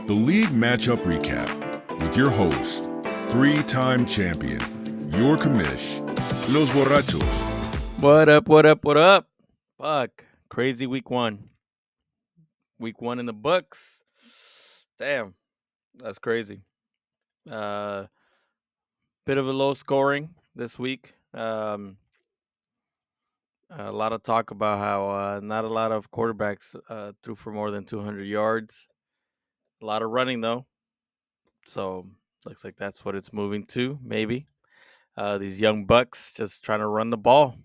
the league matchup recap with your host, three-time champion, your commish, Los Borrachos. What up, what up, what up? Fuck. Crazy week one. Week one in the books. Damn. That's crazy. Bit of a low scoring this week. A lot of talk about how not a lot of quarterbacks threw for more than 200 yards. A lot of running, though. So, looks like that's what it's moving to, maybe. These young bucks just trying to run the ball.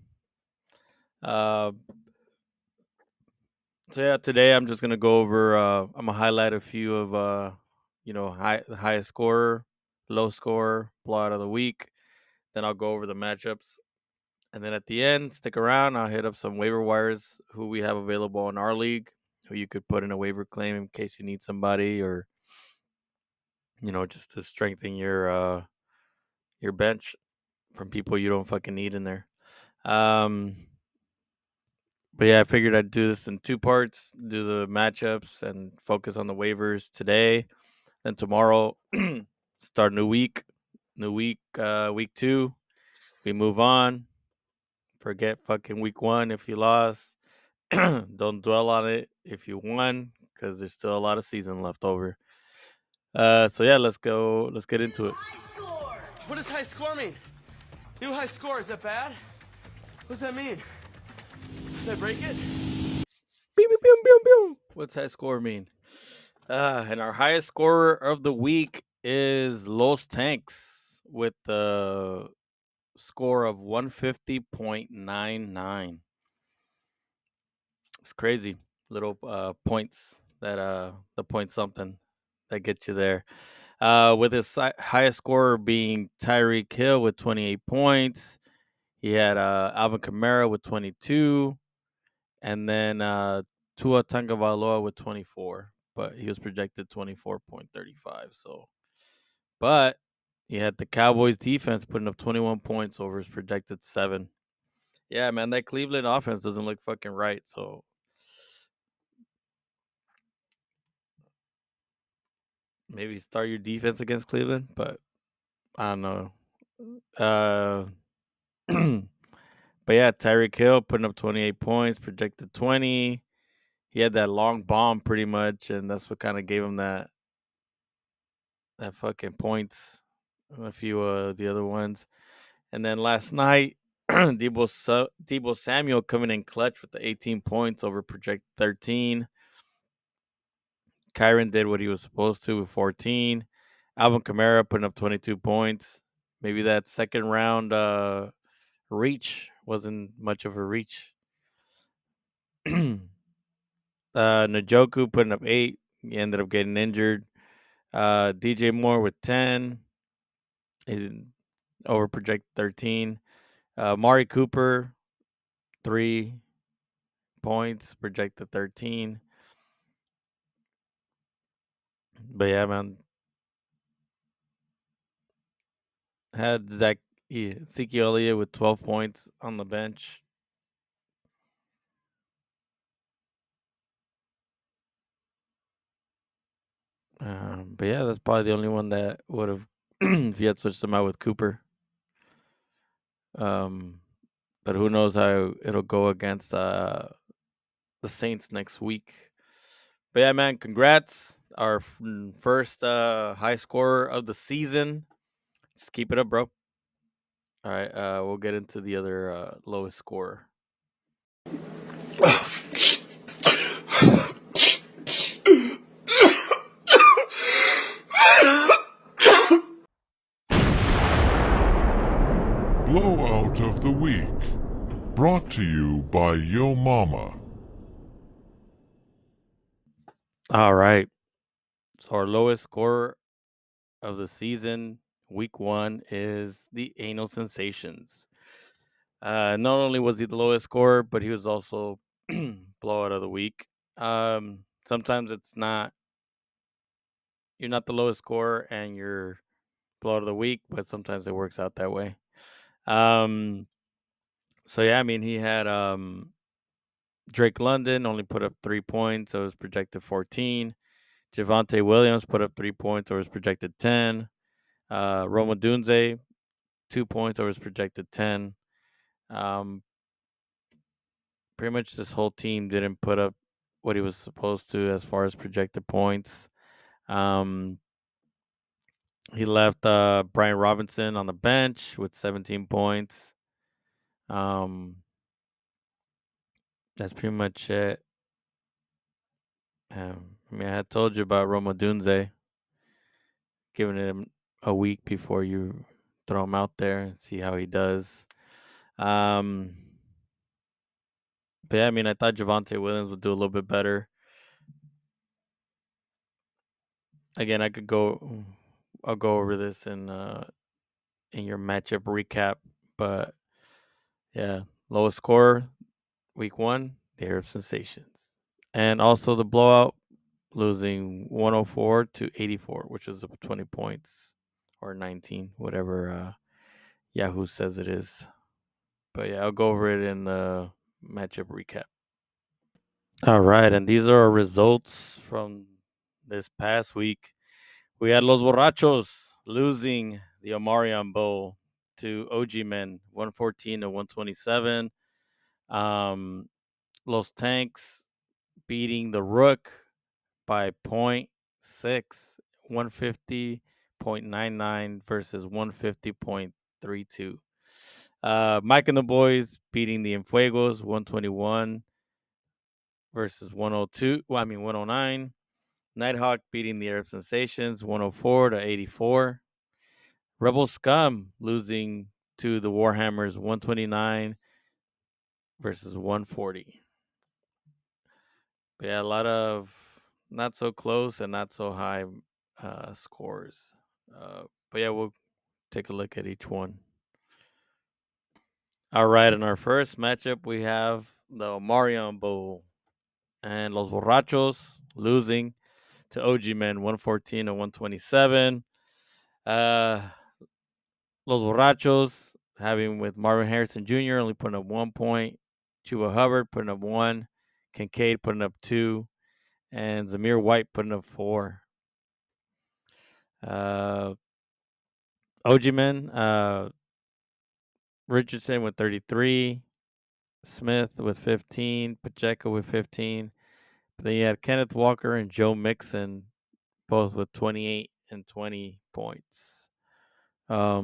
So yeah, today I'm just gonna go over. I'm gonna highlight a few of the highest scorer, low scorer, blowout of the week. Then I'll go over the matchups, and then at the end, stick around. I'll hit up some waiver wires who we have available in our league, who you could put in a waiver claim in case you need somebody, or just to strengthen your bench from people you don't fucking need in there. But yeah, I figured I'd do this in two parts, do the matchups and focus on the waivers today. Then tomorrow, start new week, week 2. We move on. Forget fucking week 1 if you lost. Don't dwell on it if you won, because there's still a lot of season left over. So yeah, let's go. Let's get into it. What does high score mean? New high score, is that bad? What does that mean? Did I break it? Pew, pew, pew, pew, pew. What's high score mean? And our highest scorer of the week is Los Tanks with the score of 150.99. It's crazy. Little points that the point something that gets you there. With his highest scorer being Tyreek Hill with 28 points. He had Alvin Kamara with 22, and then Tua Tagovailoa with 24. But he was projected 24.35. So, but he had the Cowboys defense putting up 21 points over his projected 7. Yeah, man, that Cleveland offense doesn't look fucking right. So maybe start your defense against Cleveland, but I don't know. But yeah, Tyreek Hill putting up 28 points, projected 20. He had that long bomb pretty much, and that's what kind of gave him that fucking points. And a few of the other ones. And then last night, Debo Samuel coming in clutch with the 18 points over projected 13. Kyron did what he was supposed to with 14. Alvin Kamara putting up 22 points. Maybe that second round reach wasn't much of a reach. Njoku putting up 8. He ended up getting injured. DJ Moore with 10. He's over projected 13. Mari Cooper, 3 points, projected 13. But yeah, man. Had Ezekiel Elliott with 12 points on the bench. But yeah, that's probably the only one that would have, if you had switched them out with Cooper. But who knows how it'll go against the Saints next week. But yeah, man, congrats. Our first high scorer of the season. Just keep it up, bro. All right, we'll get into the other lowest scorer. Blowout of the week, brought to you by Yo Mama. All right. So our lowest scorer of the season, week 1, is the Anal Sensations. Not only was he the lowest scorer, but he was also blowout of the week. Sometimes it's not, you're not the lowest scorer and you're blowout of the week, but sometimes it works out that way. So yeah, I mean, he had Drake London only put up 3 points, so it was projected 14. Javonte Williams put up 3 points over his projected 10. Roma Dunze, 2 points over his projected 10. Pretty much this whole team didn't put up what he was supposed to as far as projected points. He left Brian Robinson on the bench with 17 points. That's pretty much it. I had told you about Roma Dunze, giving him a week before you throw him out there and see how he does. But yeah, I thought Javonte Williams would do a little bit better. Again, I'll go over this in your matchup recap, but yeah, lowest score week 1, the Arab Sensations, and also the blowout, losing 104 to 84, which is up 20 points or 19, whatever Yahoo says it is. But yeah, I'll go over it in the matchup recap. All right, and these are our results from this past week. We had Los Borrachos losing the Omarion Bowl to OG Men, 114 to 127. Los Tanks beating the Rook by 0.6, 150.99 versus 150.32. Mike and the boys beating the Fuegos, 121 versus 109. Nighthawk beating the Arab Sensations, 104 to 84. Rebel Scum losing to the Warhammers, 129 versus 140. But yeah, a lot of not so close and not so high scores. But yeah, we'll take a look at each one. All right, in our first matchup, we have the Omarion Bowl and Los Borrachos losing to OG Men, 114 to 127. Los Borrachos having with Marvin Harrison Jr. only putting up 1 point, Chuba Hubbard putting up 1, Kincaid putting up 2, and Zamir White putting up 4. OG Men, Richardson with 33, Smith with 15, Pacheco with 15. But then you had Kenneth Walker and Joe Mixon, both with 28 and 20 points. Yeah,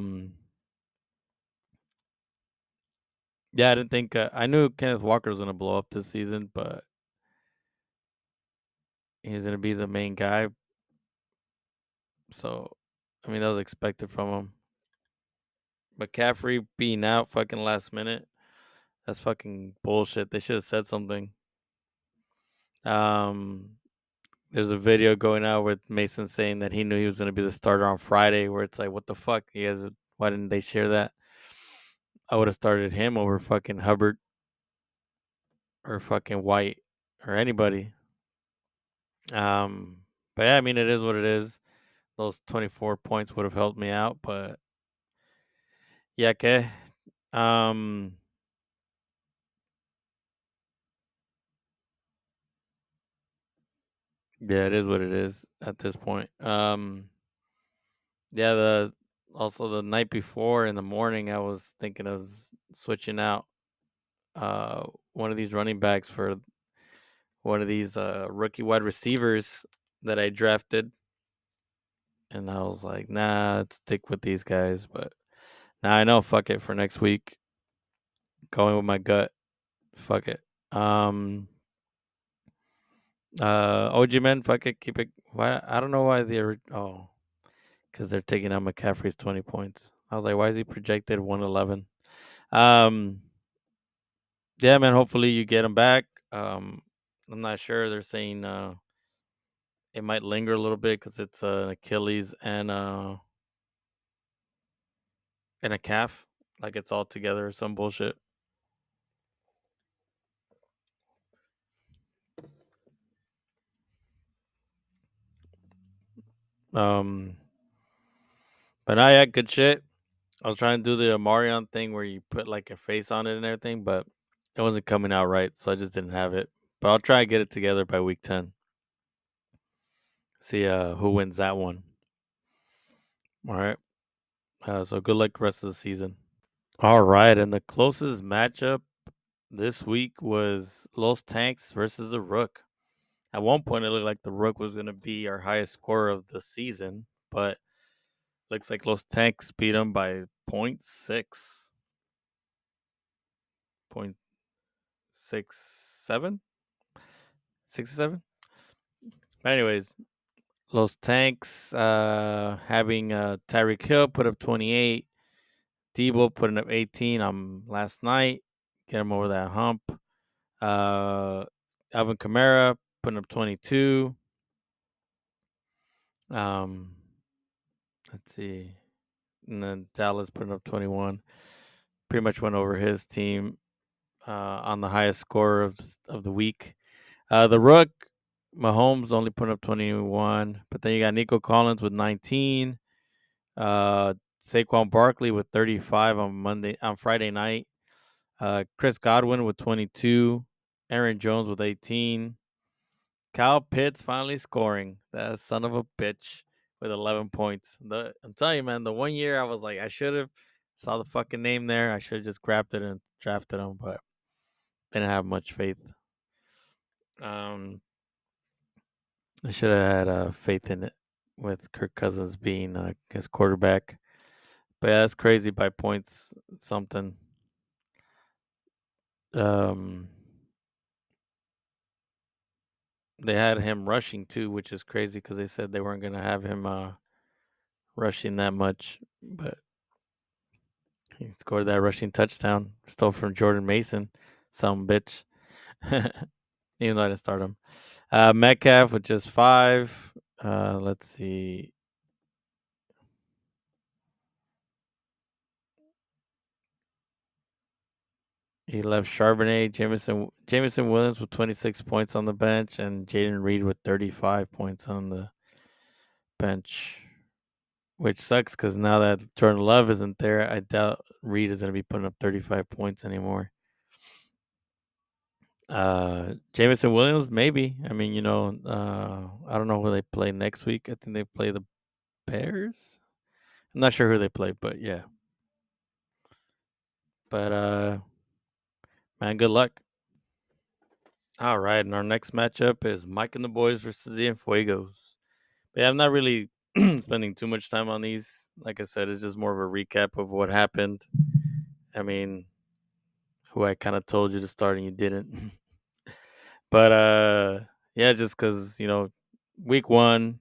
I didn't think I knew Kenneth Walker was going to blow up this season, but he's going to be the main guy. So, that was expected from him. McCaffrey being out fucking last minute, that's fucking bullshit. They should have said something. There's a video going out with Mason saying that he knew he was going to be the starter on Friday, where it's like, what the fuck? Why didn't they share that? I would have started him over fucking Hubbard or fucking White or anybody. But yeah, it is what it is. Those 24 points would have helped me out, but yeah, okay. Yeah, it is what it is at this point. Yeah, also the night before in the morning, I was thinking of switching out one of these running backs for one of these rookie wide receivers that I drafted, and I was like, nah, let's stick with these guys. But now I know, fuck it, for next week, going with my gut, fuck it. OG Men, fuck it, keep it. Why? I don't know why because they're taking out McCaffrey's 20 points. I was like, why is he projected 111? Yeah, man. Hopefully you get him back. I'm not sure. They're saying it might linger a little bit because it's an Achilles and a calf, like it's all together or some bullshit. But I had good shit. I was trying to do the Omarion thing where you put like a face on it and everything, but it wasn't coming out right, so I just didn't have it. But I'll try and get it together by week 10. See who wins that one. All right. So good luck rest of the season. All right, and the closest matchup this week was Los Tanks versus the Rook. At one point, it looked like the Rook was going to be our highest scorer of the season, but looks like Los Tanks beat them by 0.6. 0.67? 67? Anyways, Los Tanks having Tyreek Hill put up 28. Debo putting up 18 last night. Get him over that hump. Alvin Kamara putting up 22. Let's see. And then Dallas putting up 21. Pretty much went over his team on the highest score of the week. The Rook, Mahomes only putting up 21. But then you got Nico Collins with 19. Saquon Barkley with 35 on Friday night. Chris Godwin with 22. Aaron Jones with 18. Kyle Pitts finally scoring. That son of a bitch with 11 points. I'm telling you, man, the 1 year I was like, I should have saw the fucking name there. I should have just grabbed it and drafted him, but didn't have much faith. I should have had faith in it with Kirk Cousins being his quarterback. But yeah, that's crazy by points something. They had him rushing too, which is crazy because they said they weren't going to have him rushing that much. But he scored that rushing touchdown, stole from Jordan Mason, some bitch. Even though I didn't start him. Metcalf with just 5. Let's see. He left Charbonnet, Jameson Williams with 26 points on the bench, and Jaden Reed with 35 points on the bench. Which sucks because now that Jordan Love isn't there, I doubt Reed is going to be putting up 35 points anymore. Jameson Williams, maybe. I mean, I don't know who they play next week. I think they play the Bears. I'm not sure who they play, but yeah. But man, good luck. All right, and our next matchup is Mike and the boys versus the Fuegos. But yeah, I'm not really spending too much time on these. Like I said, it's just more of a recap of what happened. I mean, who I kind of told you to start and you didn't. But yeah, just because week 1,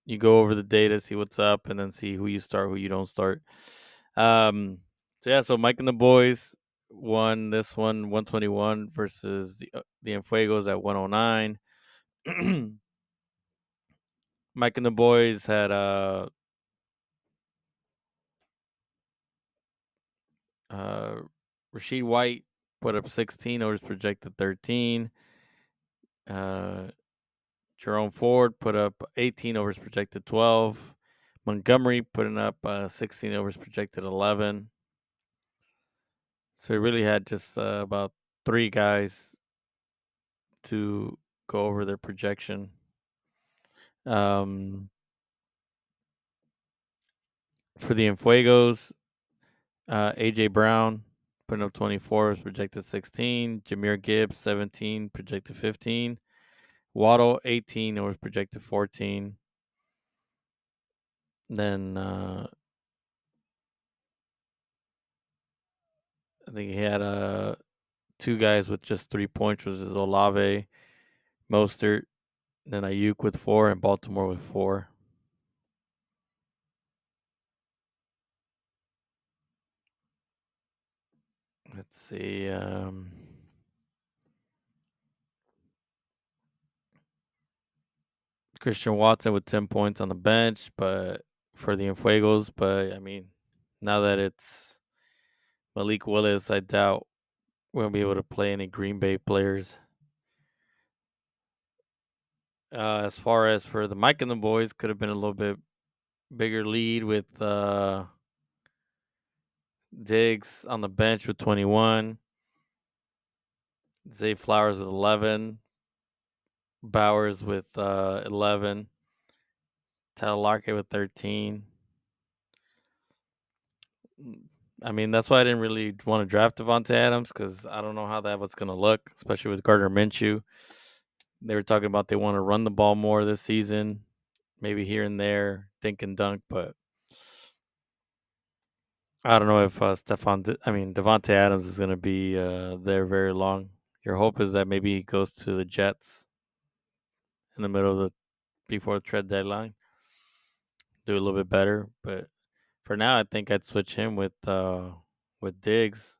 you go over the data, see what's up, and then see who you start, who you don't start. So Mike and the boys won this one 121 versus the Enfuegos at 109. Mike and the boys had Rashid White put up 16 overs, projected 13. Jerome Ford put up 18 overs, projected 12. Montgomery putting up 16 overs, projected 11. So he really had just about 3 guys to go over their projection. For the Enfuegos, AJ Brown putting up 24, was projected 16. Jahmyr Gibbs 17, projected 15. Waddle 18, it was projected 14. Then I think he had 2 guys with just 3 points, which is Olave, Mostert, then Ayuk with 4, and Baltimore with 4. Let's see. Christian Watson with 10 points on the bench, but for the Enfuegos. But I mean, now that it's Malik Willis, I doubt we'll be able to play any Green Bay players. As far as for the Mike and the boys, could have been a little bit bigger lead with Diggs on the bench with 21. Zay Flowers with 11. Bowers with 11. Tyler Lockett with 13. I mean, that's why I didn't really want to draft Devontae Adams, because I don't know how that was going to look, especially with Gardner Minshew. They were talking about they want to run the ball more this season, maybe here and there, dink and dunk, but I don't know if Devontae Adams is going to be there very long. Your hope is that maybe he goes to the Jets in the middle of before the trade deadline, do a little bit better. But for now, I think I'd switch him with Diggs.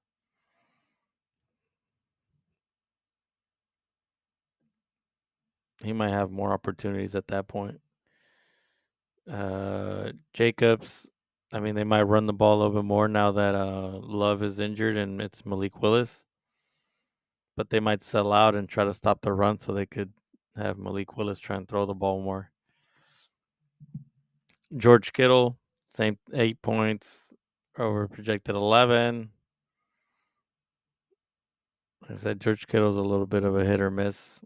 He might have more opportunities at that point. Jacobs, I mean, they might run the ball a little bit more now that Love is injured and it's Malik Willis. But they might sell out and try to stop the run so they could have Malik Willis try and throw the ball more. George Kittle, same 8 points over projected 11. Like I said, George Kittle's a little bit of a hit or miss.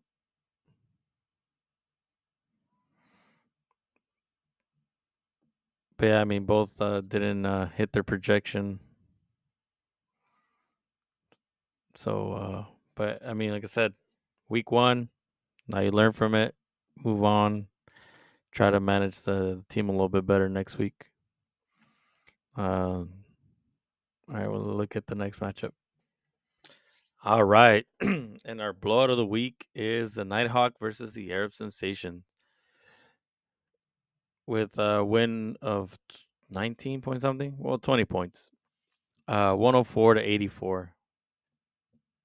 But yeah, I mean, both didn't hit their projection. So, but I mean, like I said, week 1, now you learn from it, move on, try to manage the team a little bit better next week. All right, we'll look at the next matchup. All right, and our blowout of the week is the Nighthawk versus the Arab Sensation, with a win of 19 point something, 20 points, 104 to 84.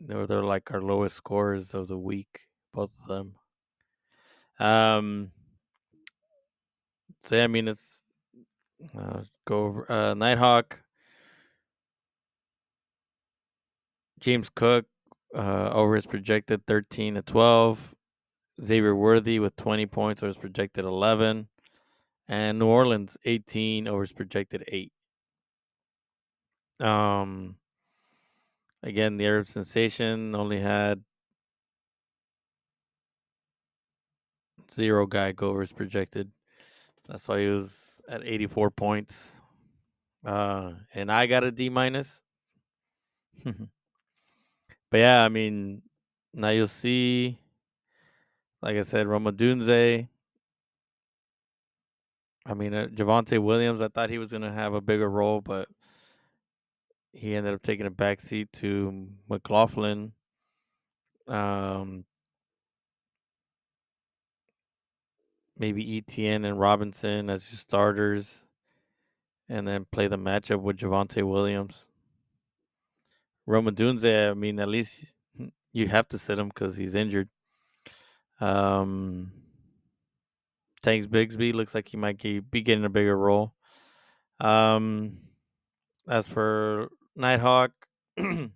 They're like our lowest scores of the week, both of them. So yeah, I mean, it's go over Nighthawk. James Cook over his projected 13 to 12. Xavier Worthy with 20 points over his projected 11. And New Orleans 18 over his projected 8. Again, the Arab Sensation only had 0 guy go over his projected. That's why he was at 84 points. And I got a D minus. But yeah, I mean, now you'll see, like I said, Romadunze. I mean, Javonte Williams, I thought he was going to have a bigger role, but he ended up taking a backseat to McLaughlin. Maybe ETN and Robinson as your starters, and then play the matchup with Javonte Williams. Romadunze, I mean, at least you have to sit him because he's injured. Tanks Bigsby looks like he might be getting a bigger role. As for Nighthawk, I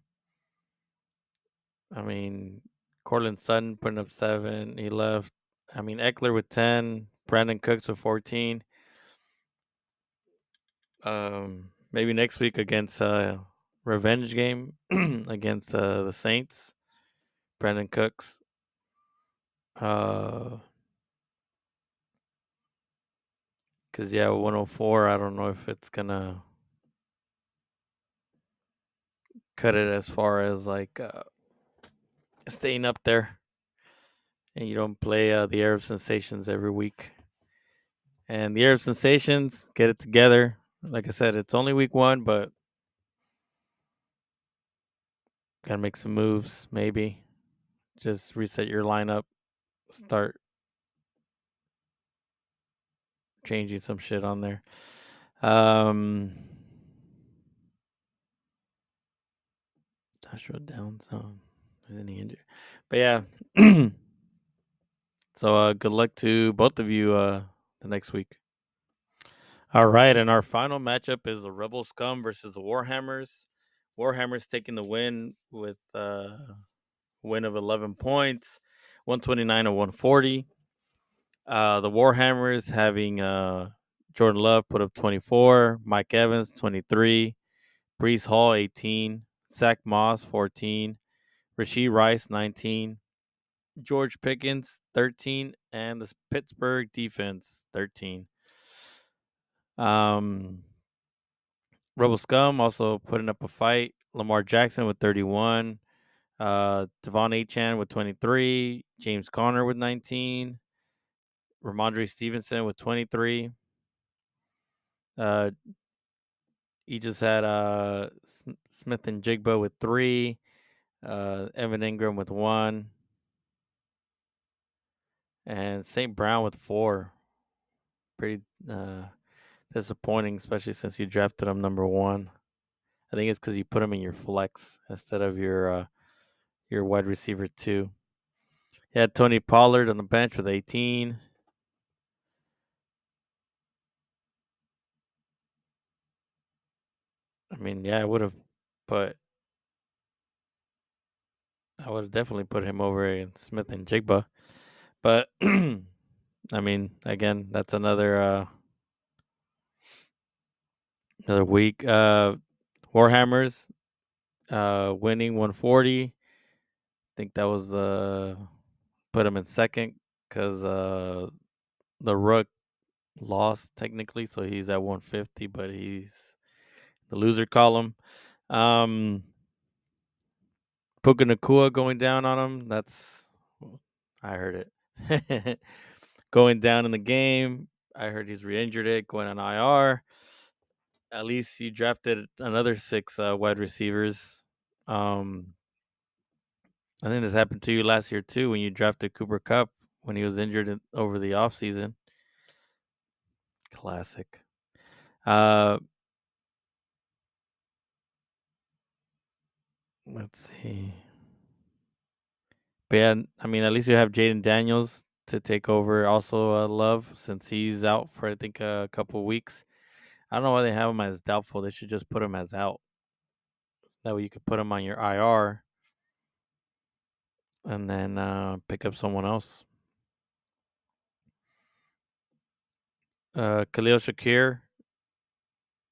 mean, Cortland Sutton putting up 7. He left. I mean, Eckler with 10. Brandon Cooks with 14. Maybe next week against revenge game against the Saints. Brandon Cooks. Because, yeah, 104, I don't know if it's going to cut it as far as, like, staying up there. And you don't play the Arab Sensations every week. And the Arab Sensations, get it together. Like I said, it's only week 1, but got to make some moves, maybe. Just reset your lineup. Start changing some shit on there. Joshua Downs. Isn't he injured? But yeah. So good luck to both of you the next week. All right, and our final matchup is the Rebel Scum versus the Warhammers. Warhammers taking the win with win of 11 points, 129 to 140. The Warhammers having Jordan Love put up 24, Mike Evans 23, Brees Hall 18, Zach Moss 14, Rashee Rice 19, George Pickens, 13, and the Pittsburgh defense, 13. Rebel Scum also putting up a fight. Lamar Jackson with 31. Devon Achan with 23. James Conner with 19. Ramondre Stevenson with 23. He just had Smith and Jigba with 3. Evan Ingram with 1. And St. Brown with 4. Pretty disappointing, especially since you drafted him number 1. I think it's because you put him in your flex instead of your wide receiver 2. You had Tony Pollard on the bench with 18. I mean, yeah, I would have definitely put him over in Smith and Jigba. But I mean, again, that's another week. Warhammers winning 140. I think that was put him in second because the Rook lost technically, so he's at 150, but he's the loser column. Puka Nakua going down on him. I heard it. Going down in the game. I heard he's re-injured it, going on IR. At least you drafted another 6 wide receivers. I think this happened to you last year too when you drafted Cooper Kupp when he was injured over the offseason. Classic. Let's see. But yeah, I mean, at least you have Jaden Daniels to take over. Also, Love, since he's out for I think a couple weeks. I don't know why they have him as doubtful. They should just put him as out. That way you could put him on your IR and then pick up someone else. Khalil Shakir.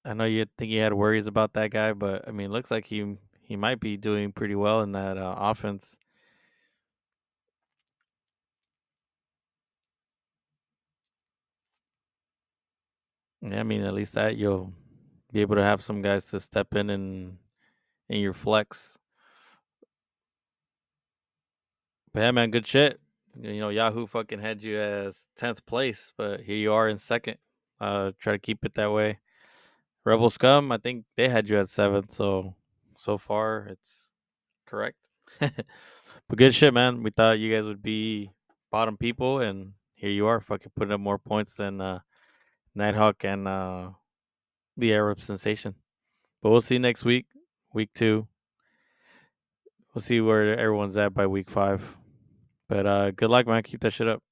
I know you think you had worries about that guy, but I mean, it looks like he might be doing pretty well in that offense. Yeah, I mean, at least that you'll be able to have some guys to step in your flex. But yeah, man, good shit. You know, Yahoo fucking had you as 10th place, but here you are in second. Try to keep it that way. Rebel Scum, I think they had you at 7th, so far it's correct. But good shit, man. We thought you guys would be bottom people, and here you are, fucking putting up more points than Nighthawk and the Arab Sensation. But we'll see next week, week 2. We'll see where everyone's at by week 5. But good luck, man. Keep that shit up.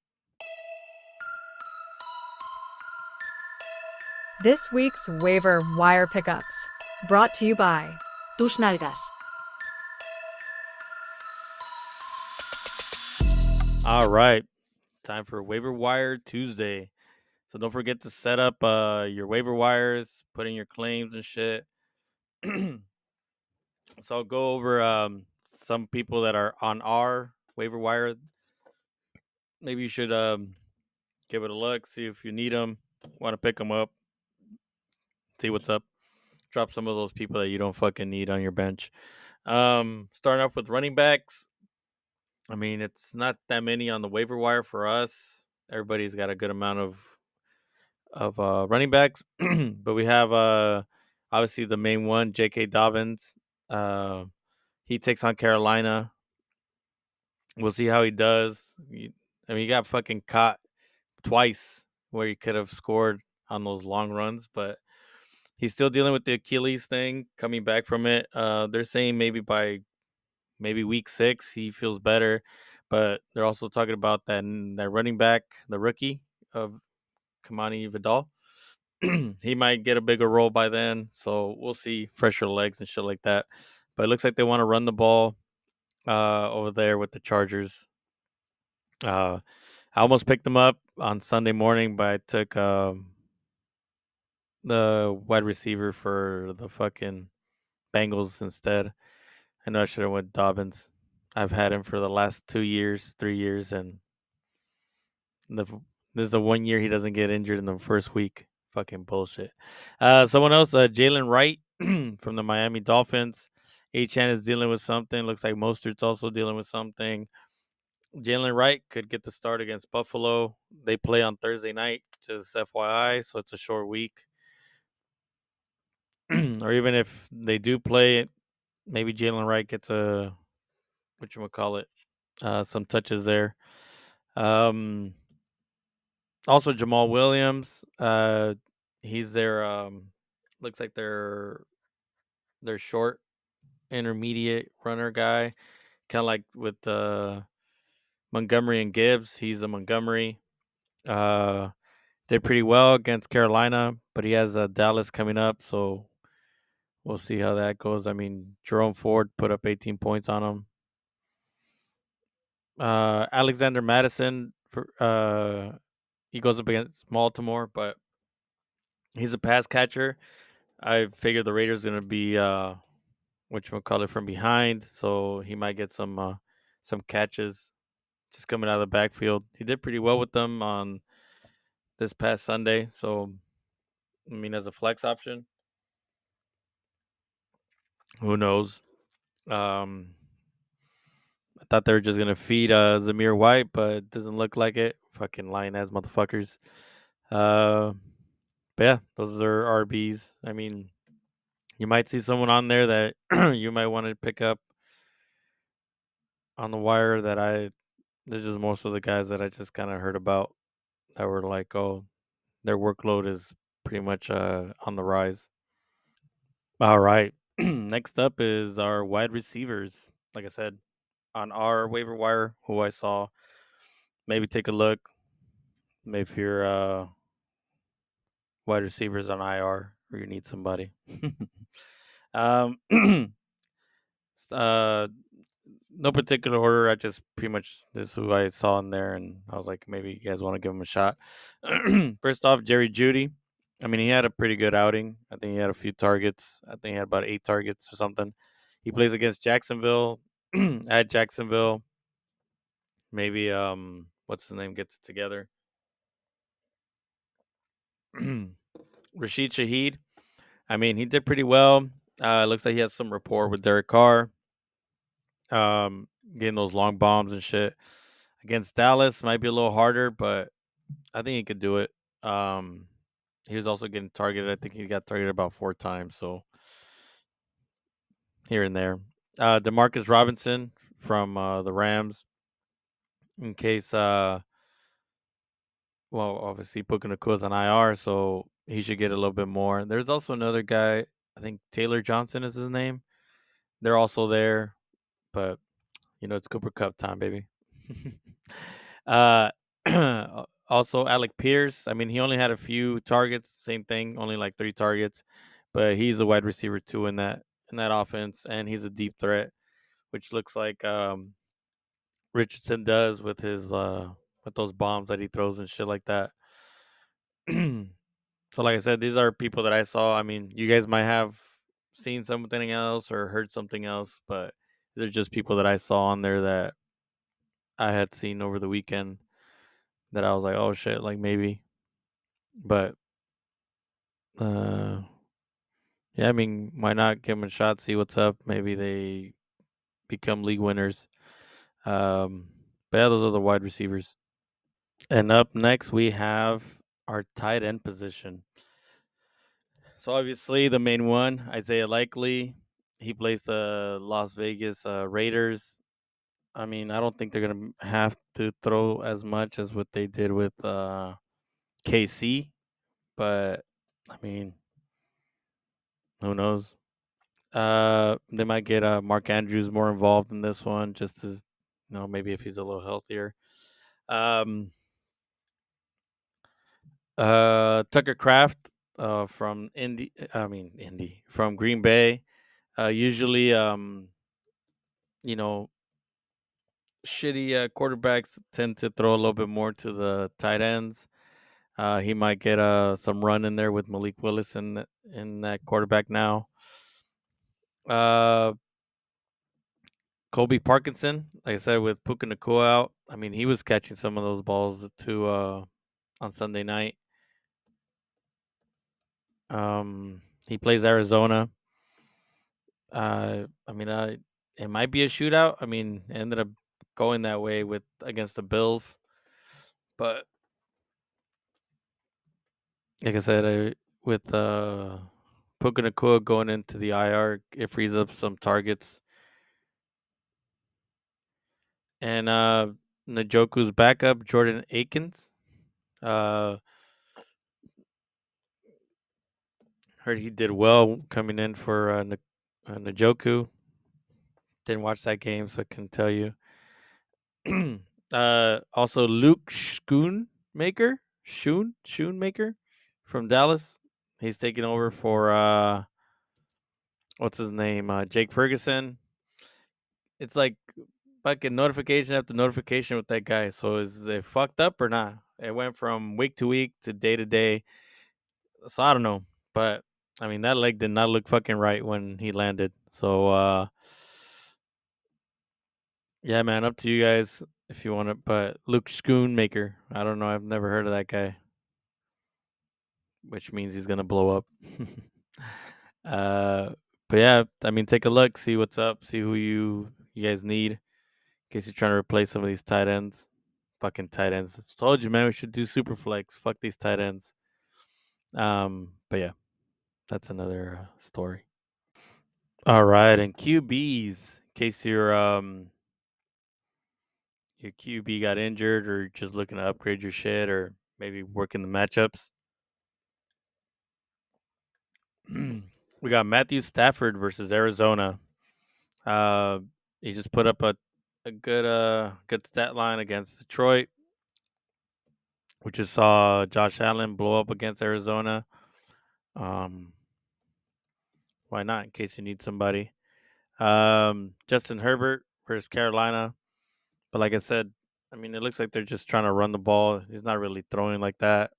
This week's Waiver Wire Pickups, brought to you by Tus Nalgas. All right. Time for Waiver Wire Tuesday. So don't forget to set up your waiver wires, put in your claims and shit. So I'll go over some people that are on our waiver wire. Maybe you should give it a look, see if you need them, want to pick them up, see what's up. Drop some of those people that you don't fucking need on your bench. Starting off with running backs. I mean, it's not that many on the waiver wire for us. Everybody's got a good amount of running backs, but we have obviously the main one, J.K. Dobbins. He takes on Carolina. We'll see how he does. I mean, he got fucking caught twice where he could have scored on those long runs, but he's still dealing with the Achilles thing, coming back from it. They're saying maybe by week 6 he feels better, but they're also talking about that running back, the rookie of Kamani Vidal. He might get a bigger role by then, so we'll see, fresher legs and shit like that. But it looks like they want to run the ball over there with the Chargers. I almost picked them up on Sunday morning, but I took the wide receiver for the fucking Bengals instead. I know I should have went Dobbins. I've had him for the last 2 years, 3 years, and the this is the 1 year he doesn't get injured in the first week. Fucking bullshit. Someone else, Jalen Wright from the Miami Dolphins. Achan is dealing with something. Looks like Mostert's also dealing with something. Jalen Wright could get the start against Buffalo. They play on Thursday night, just FYI, so it's a short week. Or even if they do play it, maybe Jalen Wright gets some touches there. Also Jamal Williams, he's their looks like their short intermediate runner guy, kind of like with Montgomery and Gibbs. He's a Montgomery. Did pretty well against Carolina, but he has Dallas coming up, so we'll see how that goes. I mean, Jerome Ford put up 18 points on him. Alexander Madison, he goes up against Baltimore, but he's a pass catcher. I figured the Raiders going to be from behind, so he might get some catches just coming out of the backfield. He did pretty well with them on this past Sunday, so I mean, as a flex option, who knows? I thought they were just gonna feed Zamir White, but it doesn't look like it. Fucking lying ass motherfuckers. But yeah, those are RBs. I mean, you might see someone on there that you might want to pick up on the wire this is most of the guys that I just kind of heard about that were like, oh, their workload is pretty much on the rise. All right. Next up is our wide receivers. Like I said, on our waiver wire, who I saw, maybe take a look. Maybe if your wide receivers on IR or you need somebody. um, uh, no particular order. I just pretty much this is who I saw in there, and I was like, maybe you guys want to give him a shot. First off, Jerry Jeudy. I mean, he had a pretty good outing. I think he had a few targets. I think he had about 8 targets or something. He plays against Jacksonville. At Jacksonville, maybe what's his name gets it together. Rashid Shaheed. I mean, he did pretty well. Looks like he has some rapport with Derek Carr. Getting those long bombs and shit. Against Dallas might be a little harder, but I think he could do it. He was also getting targeted. I think he got targeted about 4 times, so here and there. Demarcus Robinson from the Rams. In case, obviously Puka Nakua's on IR, so he should get a little bit more. There's also another guy. I think Taylor Johnson is his name. They're also there, but it's Cooper Cup time, baby. Also Alec Pierce. I mean, he only had a few targets. Same thing, only like 3 targets, but he's a wide receiver too in that offense, and he's a deep threat, which looks like Richardson does with his with those bombs that he throws and shit like that. So, like I said, these are people that I saw. I mean, you guys might have seen something else or heard something else, but they're just people that I saw on there that I had seen over the weekend that I was like, oh shit, like maybe. But yeah, I mean, why not give them a shot, see what's up? Maybe they become league winners. But yeah, those are the wide receivers. And up next, we have our tight end position. So obviously, the main one, Isaiah Likely, he plays the Las Vegas Raiders. I mean, I don't think they're gonna have to throw as much as what they did with KC, but I mean, who knows? They might get Mark Andrews more involved in this one, just as maybe if he's a little healthier. Um, Tucker Craft from from Green Bay. Usually, you know, shitty quarterbacks tend to throw a little bit more to the tight ends. He might get some run in there with Malik Willis in that quarterback now. Kobe Parkinson, like I said, with Puka Nakua out. I mean, he was catching some of those balls too on Sunday night. He plays Arizona. I mean, it might be a shootout. I mean, it ended up going that way with against the Bills, but like I said, with Puka Nakua going into the IR, it frees up some targets. And Njoku's backup, Jordan Akins. Heard he did well coming in for Njoku. Didn't watch that game, so I can tell you. Also, Luke Schoonmaker from Dallas. He's taking over for what's his name? Jake Ferguson. It's like fucking notification after notification with that guy. So is it fucked up or not? It went from week to week to day. So I don't know. But I mean that leg did not look fucking right when he landed. So yeah, man, up to you guys if you want to. But Luke Schoonmaker, I don't know. I've never heard of that guy, which means he's gonna blow up. uh, but yeah, I mean, take a look, see what's up, see who you guys need in case you're trying to replace some of these tight ends. Fucking tight ends. I told you, man, we should do super flex. Fuck these tight ends. But yeah, that's another story. All right, and QBs, in case your QB got injured or just looking to upgrade your shit or maybe working the matchups. We got Matthew Stafford versus Arizona. He just put up a good stat line against Detroit. We just saw Josh Allen blow up against Arizona. Why not? In case you need somebody. Justin Herbert versus Carolina. But like I said, I mean, it looks like they're just trying to run the ball. He's not really throwing like that.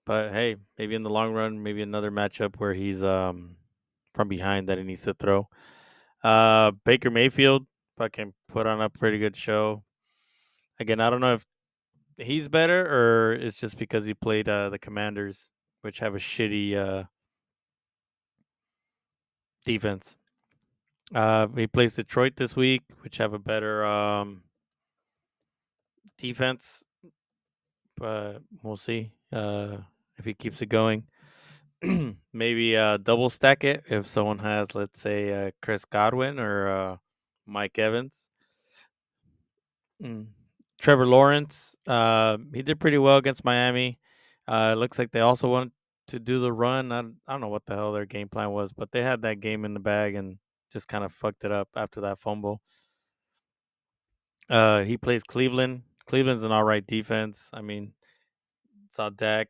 But hey, maybe in the long run, maybe another matchup where he's from behind that he needs to throw. Baker Mayfield fucking put on a pretty good show. Again, I don't know if he's better or it's just because he played the Commanders, which have a shitty defense. He plays Detroit this week, which have a better defense, but we'll see if he keeps it going. Maybe double stack it if someone has, let's say, Chris Godwin or Mike Evans. Trevor Lawrence, he did pretty well against Miami. It looks like they also wanted to do the run. I don't know what the hell their game plan was, but they had that game in the bag and just kind of fucked it up after that fumble. He plays Cleveland. Cleveland's an all right defense. I mean, saw Dak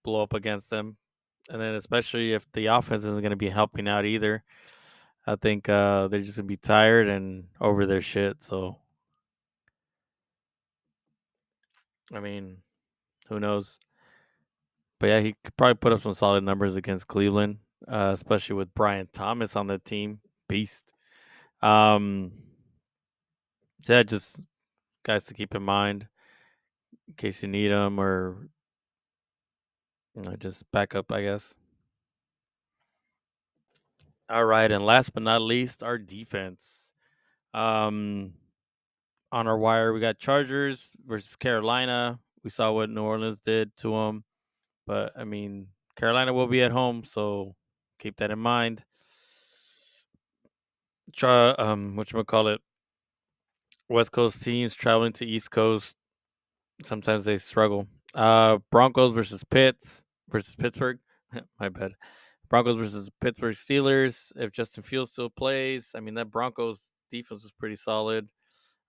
blow up against them. And then especially if the offense isn't going to be helping out either, I think they're just going to be tired and over their shit. So, I mean, who knows? But yeah, he could probably put up some solid numbers against Cleveland, especially with Brian Thomas on the team. Beast. So yeah, just guys to keep in mind in case you need them or just back up, I guess. All right, and last but not least, our defense. On our wire, we got Chargers versus Carolina. We saw what New Orleans did to them, but I mean, Carolina will be at home, so keep that in mind. Whatchamacallit, West Coast teams traveling to East Coast, sometimes they struggle. Broncos versus Pittsburgh. My bad. Broncos versus Pittsburgh Steelers. If Justin Fields still plays, I mean that Broncos defense was pretty solid.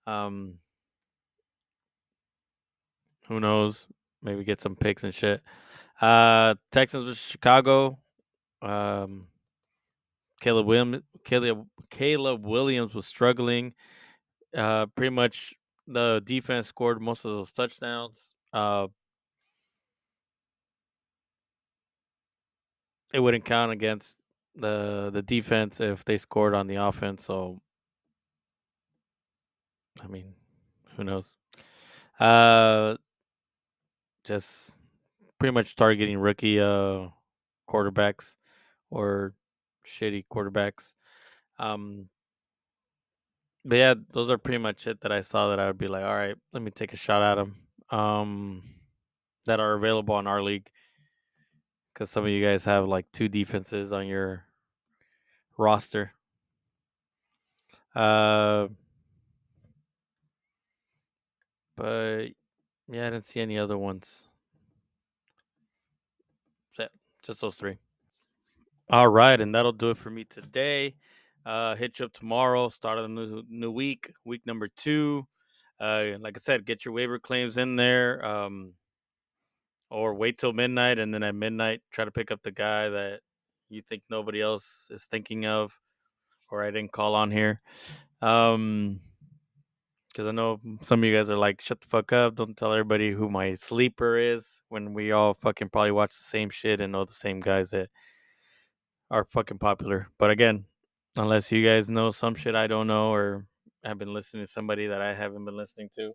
Um, who knows? Maybe get some picks and shit. Texans versus Chicago. Um, Caleb Williams was struggling. Pretty much the defense scored most of those touchdowns. It wouldn't count against the defense if they scored on the offense. So I mean, who knows? Just pretty much targeting rookie quarterbacks or shitty quarterbacks. But yeah, those are pretty much it that I saw that I would be like, all right, let me take a shot at them. That are available on our league, because some of you guys have like 2 defenses on your roster. But yeah, I didn't see any other ones. So, yeah, just those 3. All right, and that'll do it for me today. Hit you up tomorrow. Start of the new week number 2. Like I said, get your waiver claims in there. Or wait till midnight, and then at midnight try to pick up the guy that you think nobody else is thinking of, or I didn't call on here. Because I know some of you guys are like, shut the fuck up, don't tell everybody who my sleeper is, when we all fucking probably watch the same shit and know the same guys that are fucking popular. But again, unless you guys know some shit I don't know, or have been listening to somebody that I haven't been listening to.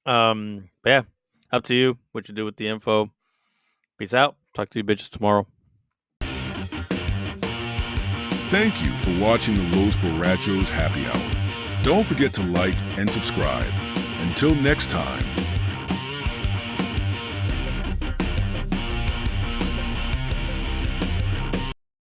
But yeah, up to you what you do with the info. Peace out. Talk to you bitches tomorrow. Thank you for watching the Los Borrachos Happy Hour. Don't forget to like and subscribe. Until next time,